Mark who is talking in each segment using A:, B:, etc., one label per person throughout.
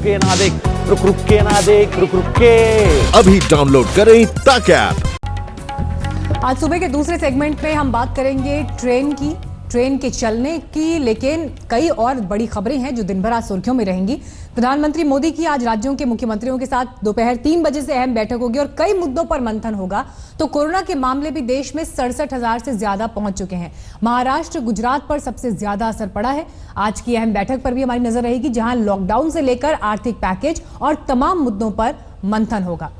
A: के ना देख, रुक के ना देख, रुक के।
B: अभी डाउनलोड करें तक ऐप।
C: आज सुबह के दूसरे सेगमेंट में हम बात करेंगे ट्रेन के चलने की, लेकिन कई और बड़ी खबरें हैं जो दिन भर आज सुर्खियों में रहेंगी। प्रधानमंत्री मोदी की आज राज्यों के मुख्यमंत्रियों के साथ दोपहर 3 बजे से अहम बैठक होगी और कई मुद्दों पर मंथन होगा। तो कोरोना के मामले भी देश में 67,000 से ज्यादा पहुंच चुके हैं। महाराष्ट्र, गुजरात पर सबसे ज्यादा असर पड़ा है। आज की अहम बैठक पर भी हमारी नजर रहेगी, जहां लॉकडाउन से लेकर आर्थिक पैकेज और तमाम मुद्दों पर मंथन होगा।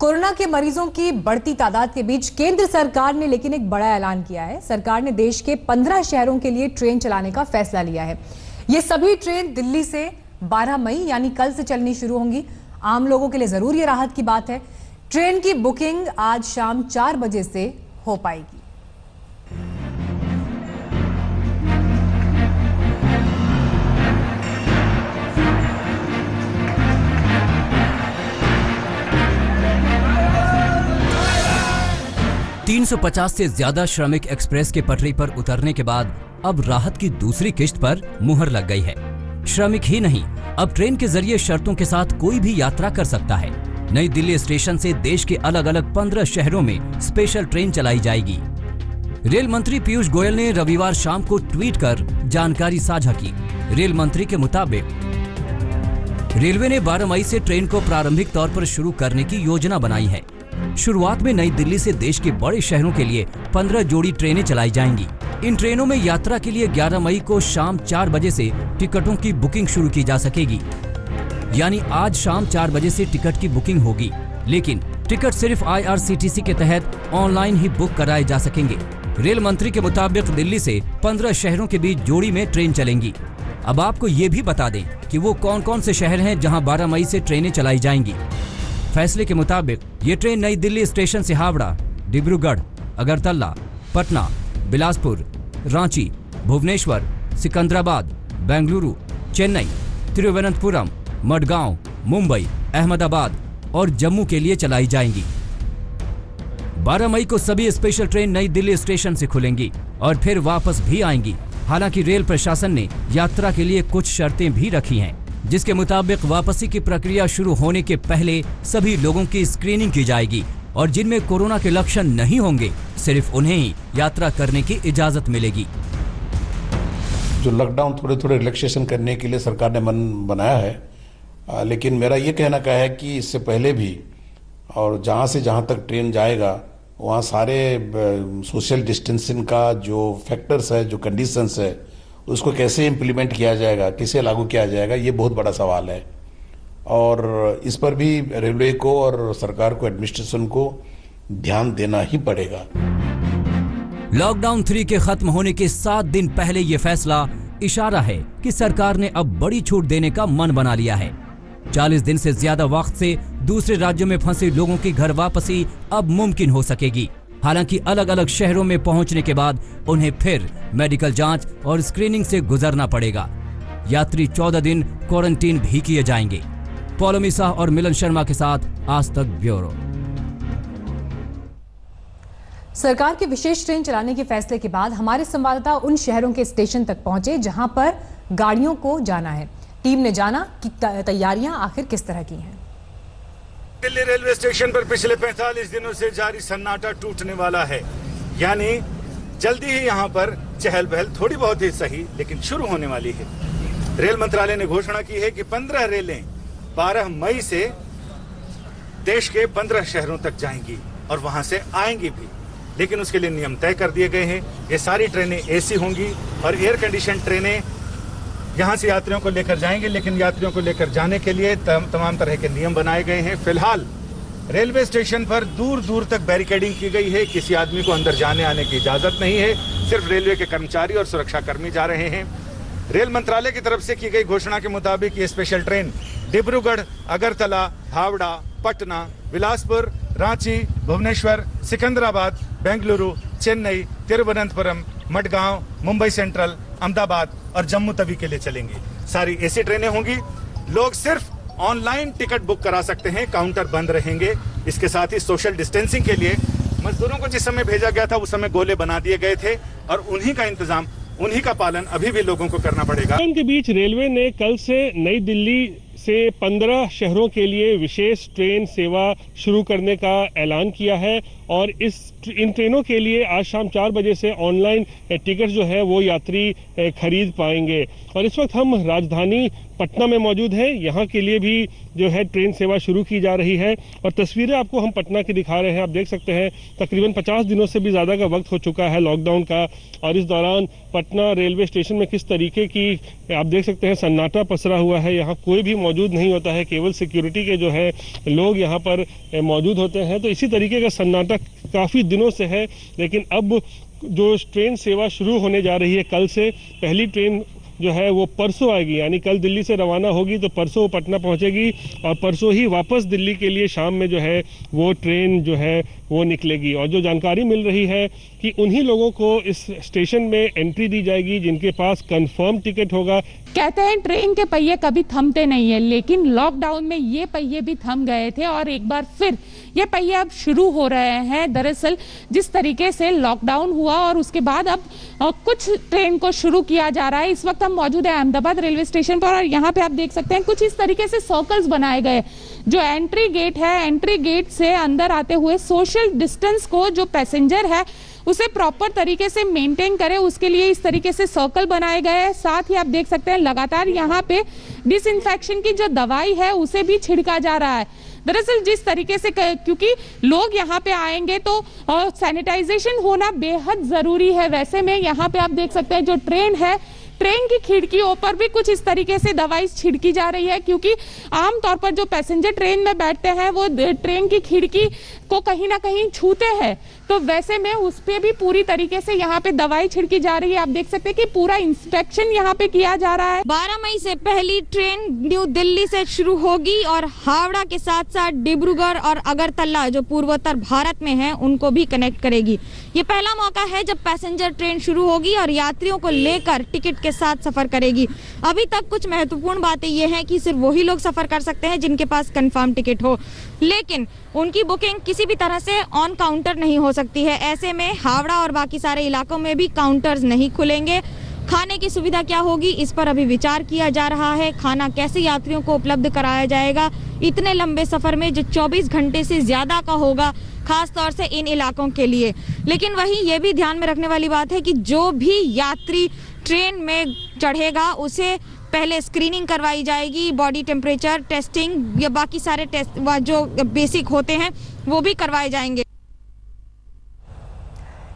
C: कोरोना के मरीजों की बढ़ती तादाद के बीच केंद्र सरकार ने लेकिन एक बड़ा ऐलान किया है। सरकार ने देश के 15 शहरों के लिए ट्रेन चलाने का फैसला लिया है। ये सभी ट्रेन दिल्ली से 12 मई यानी कल से चलनी शुरू होंगी। आम लोगों के लिए जरूर ये राहत की बात है। ट्रेन की बुकिंग आज शाम 4 बजे से हो पाएगी।
D: $350 से ज्यादा श्रमिक एक्सप्रेस के पटरी पर उतरने के बाद अब राहत की दूसरी किश्त पर मुहर लग गई है। श्रमिक ही नहीं, अब ट्रेन के जरिए शर्तों के साथ कोई भी यात्रा कर सकता है। नई दिल्ली स्टेशन से देश के अलग अलग 15 शहरों में स्पेशल ट्रेन चलाई जाएगी। रेल मंत्री पीयूष गोयल ने रविवार शाम को ट्वीट कर जानकारी साझा की। रेल मंत्री के मुताबिक रेलवे ने 12 मई से ट्रेन को प्रारंभिक तौर पर शुरू करने की योजना बनाई है। शुरुआत में नई दिल्ली से देश के बड़े शहरों के लिए 15 जोड़ी ट्रेनें चलाई जाएंगी। इन ट्रेनों में यात्रा के लिए 11 मई को शाम 4 बजे से टिकटों की बुकिंग शुरू की जा सकेगी। यानी आज शाम 4 बजे से टिकट की बुकिंग होगी, लेकिन टिकट सिर्फ IRCTC के तहत ऑनलाइन ही बुक कराए जा सकेंगे। रेल मंत्री के मुताबिक दिल्ली से 15 शहरों के बीच जोड़ी में ट्रेन चलेंगी। अब आपको ये भी बता दें कि वो कौन कौन से शहर हैं जहां 12 मई से ट्रेनें चलाई जाएंगी। फैसले के मुताबिक ये ट्रेन नई दिल्ली स्टेशन से हावड़ा, डिब्रूगढ़, अगरतला, पटना, बिलासपुर, रांची, भुवनेश्वर, सिकंदराबाद, बेंगलुरु, चेन्नई, तिरुवनंतपुरम, मडगांव, मुंबई, अहमदाबाद और जम्मू के लिए चलाई जाएंगी। 12 मई को सभी स्पेशल ट्रेन नई दिल्ली स्टेशन से खुलेंगी और फिर वापस भी आएंगी। हालांकि रेल प्रशासन ने यात्रा के लिए कुछ शर्तें भी रखी हैं, जिसके मुताबिक वापसी की प्रक्रिया शुरू होने के पहले सभी लोगों की स्क्रीनिंग की जाएगी और जिनमें कोरोना के लक्षण नहीं होंगे सिर्फ उन्हें ही यात्रा करने की इजाजत मिलेगी।
E: जो लॉकडाउन थोड़े रिलैक्सेशन करने के लिए सरकार ने मन बनाया है, लेकिन मेरा ये कहना क्या है कि इससे पहले भी और जहाँ से जहाँ तक ट्रेन जाएगा वहाँ सारे सोशल डिस्टेंसिंग का जो फैक्टर्स है, जो कंडीशंस है, उसको कैसे इम्प्लीमेंट किया जाएगा, कैसे लागू किया जाएगा, ये बहुत बड़ा सवाल है। और इस पर भी रेलवे को और सरकार को, एडमिनिस्ट्रेशन को ध्यान देना ही पड़ेगा।
D: लॉकडाउन 3 के खत्म होने के 7 दिन पहले ये फैसला इशारा है कि सरकार ने अब बड़ी छूट देने का मन बना लिया है। 40 दिन से ज्यादा वक्त से दूसरे राज्यों में फंसे लोगों की घर वापसी अब मुमकिन हो सकेगी। हालांकि अलग अलग शहरों में पहुंचने के बाद उन्हें फिर मेडिकल जांच और स्क्रीनिंग से गुजरना पड़ेगा। यात्री 14 दिन क्वारंटीन भी किए जाएंगे। पौलोमी शाह और मिलन शर्मा के साथ आज तक ब्यूरो।
C: सरकार के विशेष ट्रेन चलाने के फैसले के बाद हमारे संवाददाता उन शहरों के स्टेशन तक पहुंचे जहां पर गाड़ियों को जाना है। टीम ने जाना कि तैयारियां आखिर किस तरह की हैं।
F: दिल्ली रेलवे स्टेशन पर पिछले 45 दिनों से जारी सन्नाटा टूटने वाला है। यानी जल्दी ही यहां पर चहल पहल थोड़ी बहुत ही सही, लेकिन शुरू होने वाली है। रेल मंत्रालय ने घोषणा की है कि 15 रेलें 12 मई से देश के 15 शहरों तक जाएंगी और वहां से आएंगी भी, लेकिन उसके लिए नियम तय कर दिए गए हैं। ये सारी ट्रेनें AC होंगी और एयर कंडीशन ट्रेनें यहाँ से यात्रियों को लेकर जाएंगे, लेकिन यात्रियों को लेकर जाने के लिए तमाम तरह के नियम बनाए गए हैं। फिलहाल रेलवे स्टेशन पर दूर दूर तक बैरिकेडिंग की गई है। किसी आदमी को अंदर जाने आने की इजाजत नहीं है। सिर्फ रेलवे के कर्मचारी और सुरक्षा कर्मी जा रहे हैं। रेल मंत्रालय की तरफ से की गई घोषणा के मुताबिक ये special train Dibrugarh, Agartala, Howrah, Patna, Bilaspur, Ranchi, Bhubaneswar, Secunderabad, Bengaluru, Chennai, Thiruvananthapuram, Madgaon, Mumbai central, Ahmedabad और जम्मू तवी के लिए चलेंगी। सारी AC ट्रेनें होंगी। लोग सिर्फ ऑनलाइन टिकट बुक करा सकते हैं, काउंटर बंद रहेंगे। इसके साथ ही सोशल डिस्टेंसिंग के लिए मजदूरों को जिस समय भेजा गया था उस समय गोले बना दिए गए थे और उन्हीं का इंतजाम, उन्हीं का पालन अभी भी लोगों को करना पड़ेगा।
G: के बीच रेलवे ने कल से नई दिल्ली से 15 शहरों के लिए विशेष ट्रेन सेवा शुरू करने का ऐलान किया है और इन ट्रेनों के लिए आज शाम 4 बजे से ऑनलाइन टिकट जो है वो यात्री खरीद पाएंगे। और इस वक्त हम राजधानी पटना में मौजूद हैं। यहाँ के लिए भी जो है ट्रेन सेवा शुरू की जा रही है और तस्वीरें आपको हम पटना की दिखा रहे हैं। आप देख सकते हैं तकरीबन 50 दिनों से भी ज़्यादा का वक्त हो चुका है लॉकडाउन का और इस दौरान पटना रेलवे स्टेशन में किस तरीके की आप देख सकते हैं सन्नाटा पसरा हुआ है। यहाँ कोई भी मौजूद नहीं होता है, केवल सिक्योरिटी के जो है लोग यहाँ पर मौजूद होते हैं। तो इसी तरीके का सन्नाटा काफ़ी दिनों से है, लेकिन अब जो ट्रेन सेवा शुरू होने जा रही है कल से, पहली ट्रेन जो है वो परसों आएगी, यानी कल दिल्ली से रवाना होगी तो परसों पटना पहुंचेगी और परसों ही वापस दिल्ली के लिए शाम में जो है वो ट्रेन जो है वो निकलेगी। और जो जानकारी मिल रही है कि उन्हीं लोगों को इस स्टेशन में एंट्री दी जाएगी जिनके पास कंफर्म टिकट होगा।
H: कहते हैं ट्रेन के पहिए कभी थमते नहीं है, लेकिन लॉकडाउन में ये पहिए भी थम गए थे और एक बार फिर ये पहिए अब शुरू हो रहे हैं। दरअसल जिस तरीके से लॉकडाउन हुआ और उसके बाद अब कुछ ट्रेन को शुरू किया जा रहा है। इस वक्त हम मौजूद है अहमदाबाद रेलवे स्टेशन पर और यहाँ पे आप देख सकते हैं कुछ इस तरीके से सर्कल्स बनाए गए। जो एंट्री गेट है, एंट्री गेट से अंदर आते हुए सोशल डिस्टेंस को जो पैसेंजर है उसे प्रॉपर तरीके से मेंटेन करे, उसके लिए इस तरीके से सर्कल बनाए गए हैं। साथ ही आप देख सकते हैं लगातार यहाँ पे डिसइंफेक्शन की जो दवाई है उसे भी छिड़का जा रहा है। दरअसल जिस तरीके से क्योंकि लोग यहाँ पे आएंगे तो सैनिटाइजेशन होना बेहद जरूरी है। वैसे में यहाँ पे आप देख सकते हैं जो ट्रेन है, ट्रेन की खिड़कियों पर भी कुछ इस तरीके से दवाई छिड़की जा रही है, क्योंकि आमतौर पर जो पैसेंजर ट्रेन में बैठते हैं वो ट्रेन की खिड़की को कहीं ना कहीं छूते हैं, तो वैसे में उस पे भी पूरी तरीके से यहाँ पे दवाई छिड़की जा रही है। आप देख सकते हैं कि पूरा इंस्पेक्शन यहाँ पे किया जा रहा है।
I: 12 मई से पहली ट्रेन न्यू दिल्ली से शुरू होगी और हावड़ा के साथ साथ डिब्रूगढ़ और अगरतला जो पूर्वोत्तर भारत में है उनको भी कनेक्ट करेगी। ये पहला मौका है जब पैसेंजर ट्रेन शुरू होगी और यात्रियों को लेकर टिकट के साथ सफर करेगी। अभी तक कुछ महत्वपूर्ण बातें ये हैं कि सिर्फ वही लोग सफर कर सकते हैं जिनके पास कंफर्म टिकट हो, लेकिन उनकी बुकिंग किसी भी तरह से ऑन काउंटर नहीं हो सकती है। ऐसे में हावड़ा और बाकी सारे इलाकों में भी काउंटर्स नहीं खुलेंगे। खाने की सुविधा क्या होगी इस पर अभी विचार किया जा रहा है। खाना कैसे यात्रियों को उपलब्ध कराया जाएगा इतने लंबे सफर में जो 24 घंटे से ज्यादा का होगा, खास तौर से इन इलाकों के लिए। लेकिन वहीं ये भी ध्यान में रखने वाली बात है कि जो भी यात्री ट्रेन में चढ़ेगा उसे पहले स्क्रीनिंग करवाई जाएगी, बॉडी टेम्परेचर टेस्टिंग या बाकी सारे टेस्ट जो बेसिक होते हैं वो भी करवाए जाएंगे।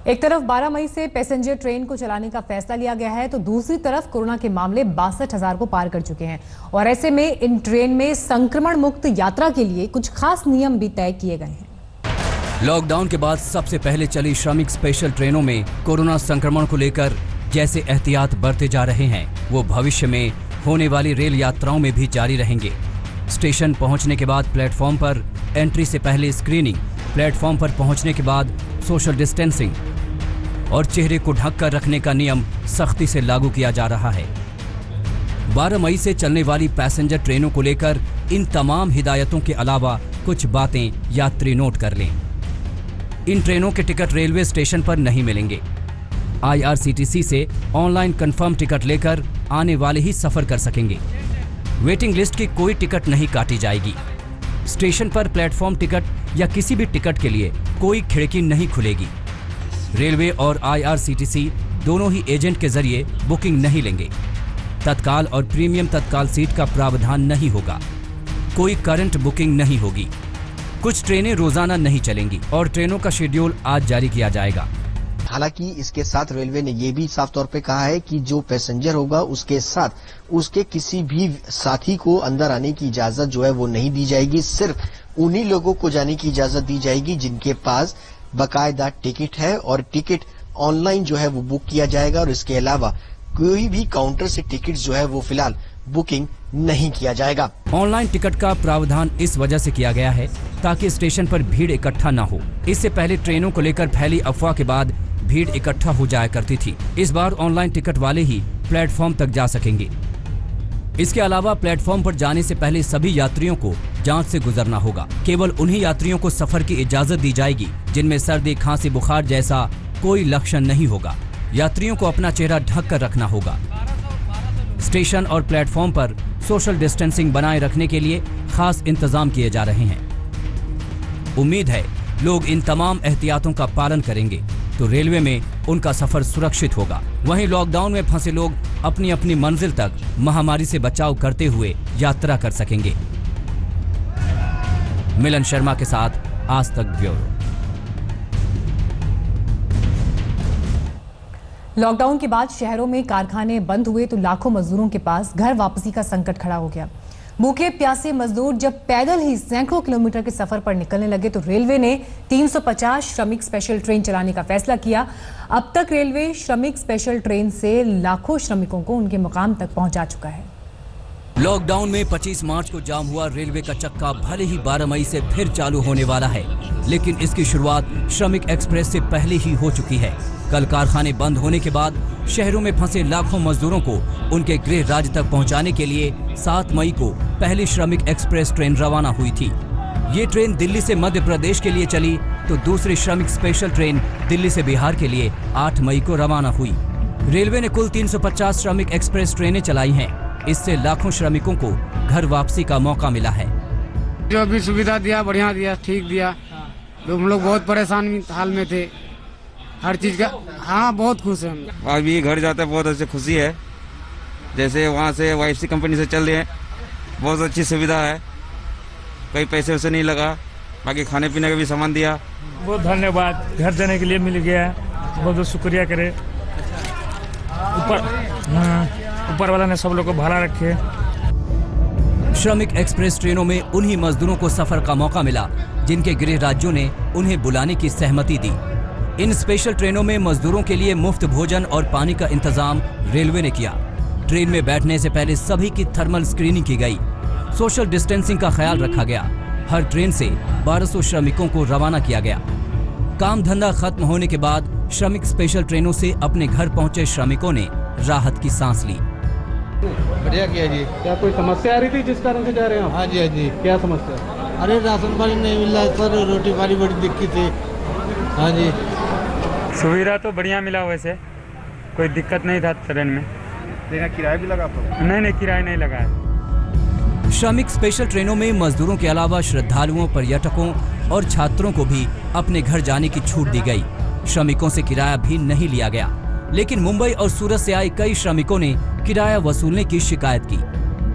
C: एक तरफ 12 मई से पैसेंजर ट्रेन को चलाने का फैसला लिया गया है तो दूसरी तरफ कोरोना के मामले 62,000 को पार कर चुके हैं और ऐसे में इन ट्रेन में संक्रमण मुक्त यात्रा के लिए कुछ खास नियम भी तय किए गए हैं।
D: लॉकडाउन के बाद सबसे पहले चली श्रमिक स्पेशल ट्रेनों में कोरोना संक्रमण को लेकर जैसे एहतियात बरते जा रहे हैं वो भविष्य में होने वाली रेल यात्राओं में भी जारी रहेंगे। स्टेशन पहुंचने के बाद प्लेटफॉर्म पर एंट्री से पहले स्क्रीनिंग, प्लेटफॉर्म पर पहुंचने के बाद सोशल डिस्टेंसिंग और चेहरे को ढककर रखने का नियम सख्ती से लागू किया जा रहा है। 12 मई से चलने वाली पैसेंजर ट्रेनों को लेकर इन तमाम हिदायतों के अलावा कुछ बातें यात्री नोट कर लें। इन ट्रेनों के टिकट रेलवे स्टेशन पर नहीं मिलेंगे। IRCTC से ऑनलाइन कंफर्म टिकट लेकर आने वाले ही सफर कर सकेंगे। वेटिंग लिस्ट की कोई टिकट नहीं काटी जाएगी। स्टेशन पर प्लेटफॉर्म टिकट या किसी भी टिकट के लिए कोई खिड़की नहीं खुलेगी। रेलवे और IRCTC दोनों ही एजेंट के जरिए बुकिंग नहीं लेंगे। तत्काल और प्रीमियम तत्काल सीट का प्रावधान नहीं होगा। कोई करंट बुकिंग नहीं होगी। कुछ ट्रेनें रोजाना नहीं चलेंगी और ट्रेनों का शेड्यूल आज जारी किया जाएगा।
J: हालांकि इसके साथ रेलवे ने ये भी साफ तौर पे कहा है कि जो पैसेंजर होगा उसके साथ उसके किसी भी साथी को अंदर आने की इजाजत जो है वो नहीं दी जाएगी। सिर्फ उन्हीं लोगों को जाने की इजाजत दी जाएगी जिनके पास बाकायदा टिकट है और टिकट ऑनलाइन जो है वो बुक किया जाएगा और इसके अलावा कोई भी काउंटर से टिकट जो है वो फिलहाल बुकिंग नहीं किया जाएगा।
D: ऑनलाइन टिकट का प्रावधान इस वजह से किया गया है ताकि स्टेशन पर भीड़ इकट्ठा न हो। इससे पहले ट्रेनों को लेकर फैली अफवाह के बाद भीड़ इकट्ठा हो जाया करती थी। इस बार ऑनलाइन टिकट वाले ही प्लेटफॉर्म तक जा सकेंगे। इसके अलावा प्लेटफॉर्म पर जाने से पहले सभी यात्रियों को जांच से गुजरना होगा। केवल उन्हीं यात्रियों को सफर की इजाजत दी जाएगी जिनमें सर्दी, खांसी, बुखार जैसा कोई लक्षण नहीं होगा। यात्रियों को अपना चेहरा ढक कर रखना होगा। स्टेशन और प्लेटफॉर्म पर सोशल डिस्टेंसिंग बनाए रखने के लिए खास इंतजाम किए जा रहे हैं। उम्मीद है लोग इन तमाम एहतियातों का पालन करेंगे तो रेलवे में उनका सफर सुरक्षित होगा। वहीं लॉकडाउन में फंसे लोग अपनी अपनी मंजिल तक महामारी से बचाव करते हुए यात्रा कर सकेंगे। मिलन शर्मा के साथ आज तक ब्यूरो।
C: लॉकडाउन के बाद शहरों में कारखाने बंद हुए तो लाखों मजदूरों के पास घर वापसी का संकट खड़ा हो गया। भूखे प्यासे मजदूर जब पैदल ही सैकड़ों किलोमीटर के सफर पर निकलने लगे तो रेलवे ने 350 श्रमिक स्पेशल ट्रेन चलाने का फैसला किया। अब तक रेलवे श्रमिक स्पेशल ट्रेन से लाखों श्रमिकों को उनके मुकाम तक पहुंचा चुका है।
D: लॉकडाउन में 25 मार्च को जाम हुआ रेलवे का चक्का भले ही 12 मई से फिर चालू होने वाला है, लेकिन इसकी शुरुआत श्रमिक एक्सप्रेस से पहले ही हो चुकी है। कल कारखाने बंद होने के बाद शहरों में फंसे लाखों मजदूरों को उनके गृह राज्य तक पहुंचाने के लिए 7 मई को पहली श्रमिक एक्सप्रेस ट्रेन रवाना हुई थी। ये ट्रेन दिल्ली से मध्य प्रदेश के लिए चली तो दूसरी श्रमिक स्पेशल ट्रेन दिल्ली से बिहार के लिए 8 मई को रवाना हुई। रेलवे ने कुल 350 श्रमिक एक्सप्रेस ट्रेनें चलाई हैं। इससे लाखों श्रमिकों को घर वापसी का मौका मिला है।
K: जो भी सुविधा दिया बढ़िया दिया, ठीक दिया। तो हम लोग बहुत परेशान हाल में थे हर चीज का। हाँ, बहुत खुश हैं हम।
L: अभी घर जाते बहुत अच्छी खुशी है। जैसे वहाँ से वाईसी कंपनी से चल रहे हैं, बहुत अच्छी सुविधा है, कोई पैसे वैसे नहीं लगा। बाकी खाने पीने का भी सामान दिया।
M: बहुत धन्यवाद, घर जाने के लिए मिल गया, बहुत बहुत शुक्रिया करे। ऊपर वाला ने सब लोग को भला रखे।
D: श्रमिक एक्सप्रेस ट्रेनों में उन्हीं मजदूरों को सफर का मौका मिला जिनके गृह राज्यों ने उन्हें बुलाने की सहमति दी। इन स्पेशल ट्रेनों में मजदूरों के लिए मुफ्त भोजन और पानी का इंतजाम रेलवे ने किया। ट्रेन में बैठने से पहले सभी की थर्मल स्क्रीनिंग की गई। सोशल डिस्टेंसिंग का ख्याल रखा गया। हर ट्रेन से 1200 श्रमिकों को रवाना किया गया। काम धंधा खत्म होने के बाद श्रमिक स्पेशल ट्रेनों से अपने घर पहुंचे श्रमिकों ने राहत की सांस ली।
N: बढ़िया किया जी।
M: क्या कोई समस्या आ रही थी जिस कारण से जा रहे हैं?
N: हाँ जी, हाँ जी।
M: क्या समस्या?
N: अरे राशन पानी नहीं मिल रहा है सर, रोटी पानी बड़ी दिक्कत है। हाँ जी।
M: सुविधा तो बढ़िया मिला, वैसे कोई दिक्कत नहीं था ट्रेन में।
N: लेकिन किराया भी लगा आपको?
M: नहीं, किराया नहीं लगा है।
D: श्रमिक स्पेशल ट्रेनों में मजदूरों के अलावा श्रद्धालुओं, पर्यटकों और छात्रों को भी अपने घर जाने की छूट दी गई। श्रमिकों से किराया भी नहीं लिया गया, लेकिन मुंबई और सूरत से आए कई श्रमिकों ने किराया वसूलने की शिकायत की।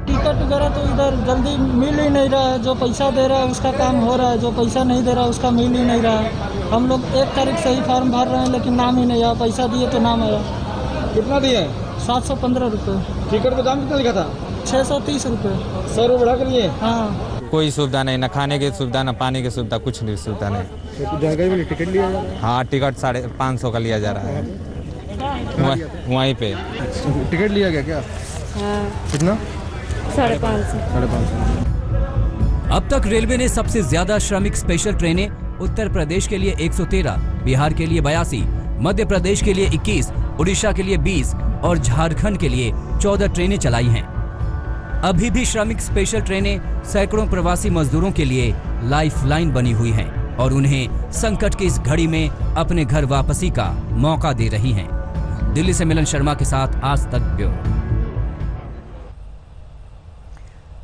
O: टिकट वगैरह तो इधर जल्दी मिल ही नहीं रहा है। जो पैसा दे रहा है उसका काम हो रहा है, जो पैसा नहीं दे रहा है उसका मिल ही नहीं रहा है। हम लोग 1 तारीख से ही फॉर्म भर रहे हैं लेकिन नाम ही नहीं आया। पैसा दिए तो नाम आया।
N: कितना दिए?
O: 715 रुपये।
N: टिकट का दाम कितना लिखा था?
O: 630 रुपये।
N: 100 रुपये बढ़ा कर लिए?
O: हाँ।
L: कोई सुविधा नहीं, न खाने की सुविधा, न पानी की सुविधा, कुछ नहीं सुविधा नहीं।
N: जगह भी टिकट लिया जा रहा है?
L: हाँ, टिकट 550 का लिया जा रहा है वहीं पे।
N: टिकट लिया गया क्या?
O: हाँ।
N: कितना?
O: 550।
D: अब तक रेलवे ने सबसे ज्यादा श्रमिक स्पेशल ट्रेनें उत्तर प्रदेश के लिए 113, बिहार के लिए 82, मध्य प्रदेश के लिए 21, उड़ीसा के लिए 20 और झारखंड के लिए 14 ट्रेनें चलाई हैं। अभी भी श्रमिक स्पेशल ट्रेनें सैकड़ों प्रवासी मजदूरों के लिए लाइफलाइन बनी हुई हैं और उन्हें संकट की इस घड़ी में अपने घर वापसी का मौका दे रही हैं। दिल्ली से मिलन शर्मा के साथ आज तक bureau.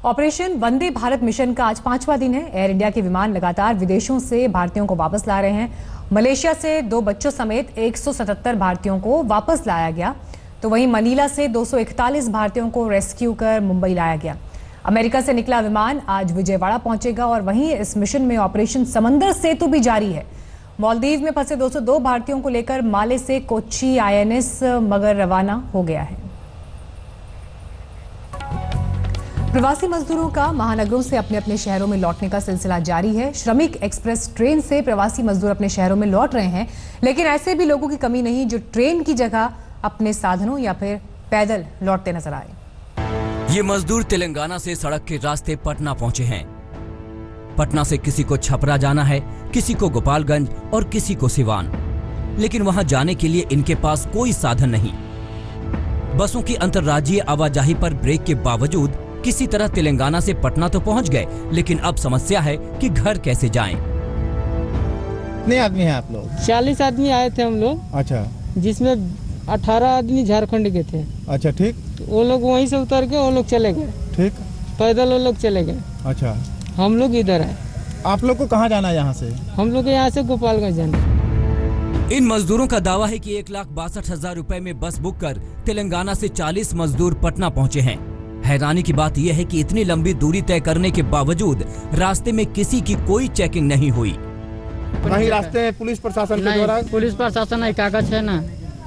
C: Operation Vande Bharat mission का आज 5वां दिन है। एयर इंडिया के विमान लगातार विदेशों से भारतीयों को वापस ला रहे हैं। मलेशिया से 2 बच्चों समेत 177 भारतीयों को वापस लाया गया, तो वहीं मनीला से 241 भारतीयों को रेस्क्यू कर मुंबई लाया गया। अमेरिका से निकला विमान आज विजयवाड़ा पहुंचेगा और वहीं इस मिशन में ऑपरेशन समंदर सेतु भी जारी है। मालदीव में फंसे 202 भारतीयों को लेकर माले से कोच्चि INS मगर रवाना हो गया है। प्रवासी मजदूरों का महानगरों से अपने अपने शहरों में लौटने का सिलसिला जारी है। श्रमिक एक्सप्रेस ट्रेन से प्रवासी मजदूर अपने शहरों में लौट रहे हैं, लेकिन ऐसे भी लोगों की कमी नहीं जो ट्रेन की जगह अपने साधनों या फिर पैदल लौटते नजर आए।
D: ये मजदूर तेलंगाना से सड़क के रास्ते पटना पहुंचे हैं। पटना से किसी को छपरा जाना है, किसी को गोपालगंज और किसी को सिवान, लेकिन वहां जाने के लिए इनके पास कोई साधन नहीं। बसों की अंतर्राज्यीय आवाजाही पर ब्रेक के बावजूद किसी तरह तेलंगाना से पटना तो पहुंच गए, लेकिन अब समस्या है कि घर कैसे जाएं।
N: कितने आदमी हैं आप लोग?
O: 40 आदमी आए थे हम लोग।
N: अच्छा।
O: जिसमें 18 आदमी झारखंड के थे।
N: अच्छा, ठीक।
O: वो लोग वहीं से उतर के वो लोग चले गए।
P: ठीक।
O: पैदल वो लोग चले गए।
P: अच्छा,
O: हम लोग इधर है।
P: आप लोग को कहाँ जाना है यहाँ से?
O: हम लोग यहाँ से गोपालगंज जाना।
D: इन मजदूरों का दावा है कि 1,62,000 रुपए में बस बुक कर तेलंगाना से 40 मजदूर पटना पहुंचे हैं। हैरानी की बात यह है कि इतनी लंबी दूरी तय करने के बावजूद रास्ते में किसी की कोई चेकिंग नहीं हुई।
P: कहीं रास्ते में पुलिस प्रशासन के द्वारा?
O: पुलिस प्रशासन है, कागज है ना,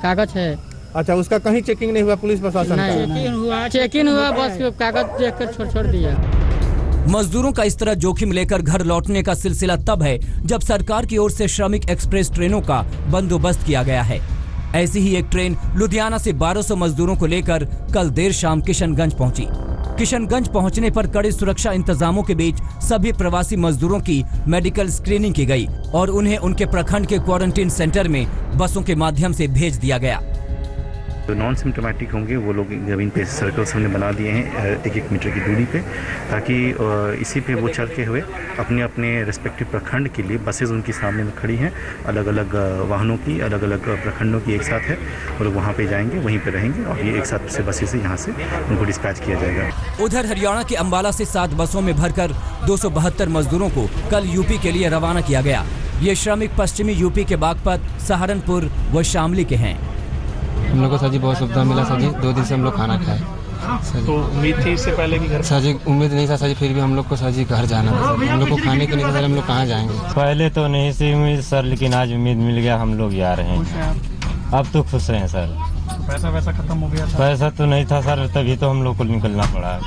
O: कागज है।
P: अच्छा, उसका कहीं चेकिंग नहीं हुआ पुलिस प्रशासन का?
O: चेकिंग हुआ, बस कागज देख कर छोड़ दिया।
D: मजदूरों का इस तरह जोखिम लेकर घर लौटने का सिलसिला तब है जब सरकार की ओर से श्रमिक एक्सप्रेस ट्रेनों का बंदोबस्त किया गया है। ऐसी ही एक ट्रेन लुधियाना से 1200 मजदूरों को लेकर कल देर शाम किशनगंज पहुंची। किशनगंज पहुंचने पर कड़े सुरक्षा इंतजामों के बीच सभी प्रवासी मजदूरों की मेडिकल स्क्रीनिंग की गई और उन्हें उनके प्रखंड के क्वारंटीन सेंटर में बसों के माध्यम से भेज दिया गया।
Q: जो नॉन सिम्टोमेटिक होंगे वो लोग जमीन पे सर्कल्स हमने बना दिए हैं 1-1 मीटर की दूरी पे, ताकि इसी पे वो चलते हुए अपने अपने रिस्पेक्टिव प्रखंड के लिए बसेस उनके सामने में खड़ी हैं, अलग अलग वाहनों की, अलग अलग प्रखंडों की एक साथ है। वो लोग वहाँ पे जाएंगे, वहीं पे रहेंगे और ये एक साथ से बसें से यहाँ से उनको डिस्पैच किया जाएगा।
D: उधर हरियाणा के अंबाला से 7 बसों में भरकर 272 मजदूरों को कल यूपी के लिए रवाना किया गया। ये श्रमिक पश्चिमी यूपी के बागपत, सहारनपुर व शामली के हैं।
R: हम लोग को सर जी बहुत सुविधा मिला सर जी, 2 दिन से हम लोग खाना खाए।
G: तो उम्मीद थी इससे पहले कि घर?
R: सर जी उम्मीद नहीं था सर जी, फिर भी हम लोग को सर जी घर जाना था। हम लोग को खाने के लिए सर हम लोग कहाँ जाएंगे?
S: पहले तो नहीं थी उम्मीद सर, लेकिन आज उम्मीद मिल गया, हम लोग जा रहे हैं। अब तो खुश हैं सर।
G: पैसा वैसा खत्म हो गया था?
S: पैसा तो नहीं था सर, तभी तो हम लोग को निकलना पड़ा।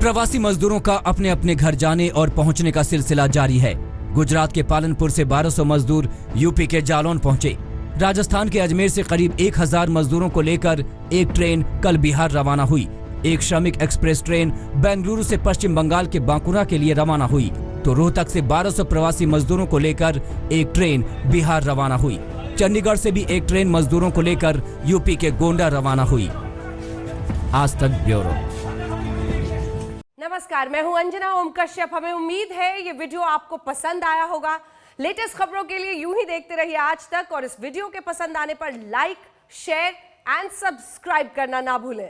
D: प्रवासी मजदूरों का अपने अपने घर जाने और पहुंचने का सिलसिला जारी है। गुजरात के पालनपुर से 1200 मजदूर यूपी के जालौन पहुंचे। राजस्थान के अजमेर से करीब 1000 मजदूरों को लेकर एक ट्रेन कल बिहार रवाना हुई। एक श्रमिक एक्सप्रेस ट्रेन बेंगलुरु से पश्चिम बंगाल के बांकुरा के लिए रवाना हुई, तो रोहतक से 1200 प्रवासी मजदूरों को लेकर एक ट्रेन बिहार रवाना हुई। चंडीगढ़ से भी एक ट्रेन मजदूरों को लेकर यूपी के गोंडा रवाना हुई। आज तक ब्यूरो।
T: नमस्कार, मैं हूं अंजना ओम कश्यप। हमें उम्मीद है ये वीडियो आपको पसंद आया होगा। लेटेस्ट खबरों के लिए यूं ही देखते रहिए आज तक और इस वीडियो के पसंद आने पर लाइक, शेयर एंड सब्सक्राइब करना ना भूलें।